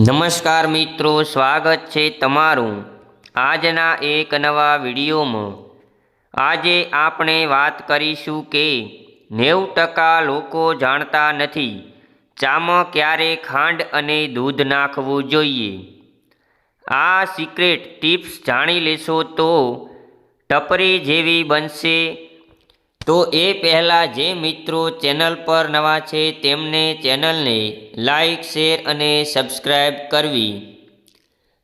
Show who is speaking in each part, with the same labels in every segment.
Speaker 1: નમસ્કાર મિત્રો, સ્વાગત છે તમારું આજના એક નવા વિડીયોમાં। આજે આપણે વાત કરીશું કે 90% લોકો જાણતા નથી ચામાં ક્યારે ખાંડ અને દૂધ નાખવું જોઈએ। આ સિક્રેટ ટિપ્સ જાણી લેશો તો ટપરી જેવી બનશે। તો એ પહેલાં જે મિત્રો ચેનલ પર નવા છે તેમને ચેનલને લાઈક, શેર અને સબસ્ક્રાઈબ કરવી।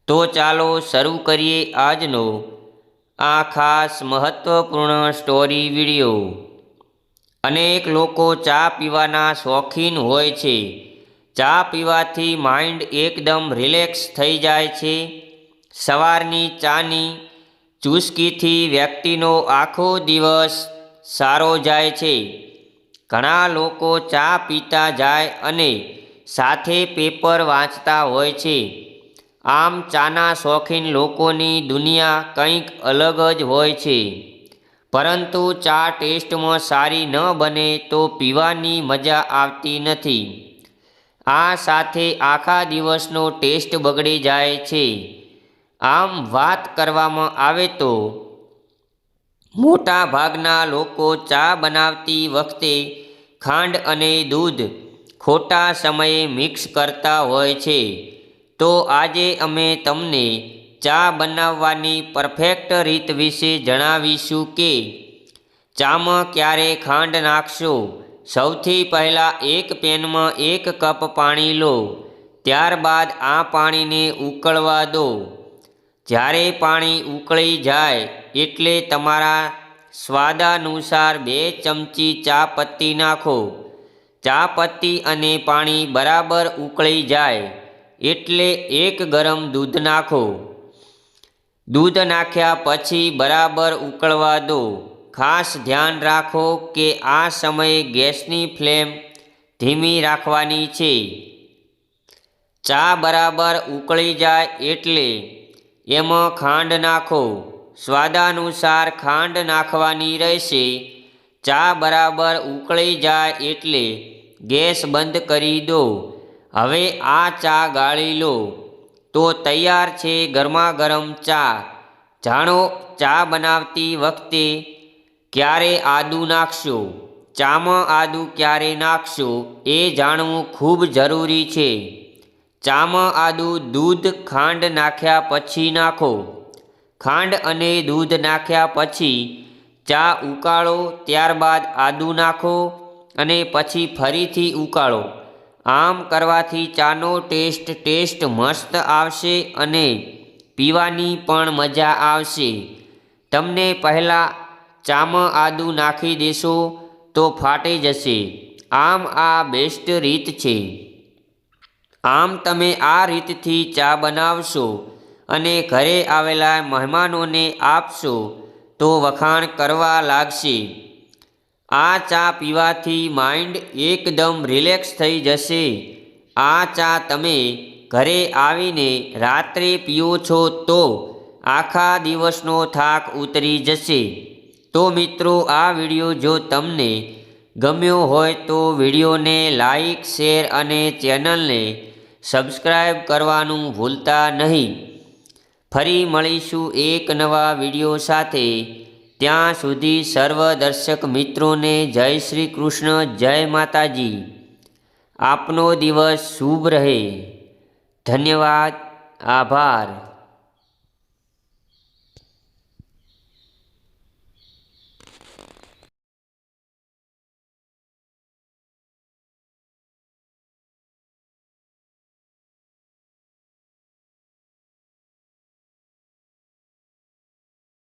Speaker 1: તો ચાલો શરૂ કરીએ આજનો આ ખાસ મહત્વપૂર્ણ સ્ટોરી વિડીયો। અનેક લોકો ચા પીવાના શોખીન હોય છે। ચા પીવાથી માઇન્ડ એકદમ રિલેક્સ થઈ જાય છે। સવારની ચાની ચુસ્કીથી વ્યક્તિનો આખો દિવસ સારો જાય છે। ઘણા લોકો ચા પીતા જાય અને સાથે પેપર વાંચતા હોય છે। આમ ચાના શોખીન લોકોની દુનિયા કંઈક અલગ જ હોય છે। પરંતુ ચા ટેસ્ટમાં સારી ન બને તો પીવાની મજા આવતી નથી। આ સાથે આખા દિવસનો ટેસ્ટ બગડી જાય છે। આમ વાત કરવામાં આવે તો મોટા ભાગના લોકો ચા બનાવતી વખતે ખાંડ અને દૂધ ખોટા સમયે મિક્સ કરતા હોય છે। તો આજે અમે તમને ચા બનાવવાની પરફેક્ટ રીત વિશે જણાવીશું કે ચામાં ક્યારે ખાંડ નાખશો। સૌથી પહેલાં એક પેનમાં 1 કપ પાણી લો। ત્યારબાદ આ પાણીને ઉકળવા દો। જ્યારે પાણી ઉકળી જાય એટલે તમારા સ્વાદાનુસાર 2 ચમચી ચા પત્તી નાખો। ચા પત્તી અને પાણી બરાબર ઉકળી જાય એટલે એક ગરમ દૂધ નાખો। દૂધ નાખ્યા પછી બરાબર ઉકળવા દો। ખાસ ધ્યાન રાખો કે આ સમયે ગેસની ફ્લેમ ધીમી રાખવાની છે। ચા બરાબર ઉકળી જાય એટલે એમાં ખાંડ નાખો। સ્વાદાનુસાર ખાંડ નાખવાની રહેશે। ચા બરાબર ઉકળી જાય એટલે ગેસ બંધ કરી દો। હવે આ ચા ગાળી લો તો તૈયાર છે ગરમા ગરમ ચા। જાણો ચા બનાવતી વખતે ક્યારે આદું નાખશો। ચામાં આદું ક્યારે નાખશો એ જાણવું ખૂબ જરૂરી છે। ચામાં આદું દૂધ ખાંડ નાખ્યા પછી નાખો। ખાંડ અને દૂધ નાખ્યા પછી ચા ઉકાળો। ત્યારબાદ આદું નાખો અને પછી ફરીથી ઉકાળો। આમ કરવાથી ચાનો ટેસ્ટ મસ્ત આવશે અને પીવાની પણ મજા આવશે। તમને પહેલાં ચામાં આદું નાખી દેશો તો ફાટી જશે। આમ આ બેસ્ટ રીત છે। આમ તમે આ રીતથી ચા બનાવશો અને ઘરે આવેલા મહેમાનોને આપશો તો વખાણ કરવા લાગશે। આ ચા પીવાથી માઇન્ડ એકદમ રિલેક્સ થઈ જશે। આ ચા તમે ઘરે આવીને રાત્રે પીઓ છો તો આખા દિવસનો થાક ઉતરી જશે। તો મિત્રો, આ વિડીયો જો તમને ગમ્યો હોય તો વિડીયોને લાઈક, શેર અને ચેનલને સબસ્ક્રાઈબ કરવાનું ભૂલતા નહીં। ફરી મળીશું એક નવા વિડીયો સાથે। ત્યાં સુધી સર્વ દર્શક મિત્રોને જય શ્રી કૃષ્ણ, જય માતાજી। આપનો દિવસ શુભ રહે। ધન્યવાદ, આભાર।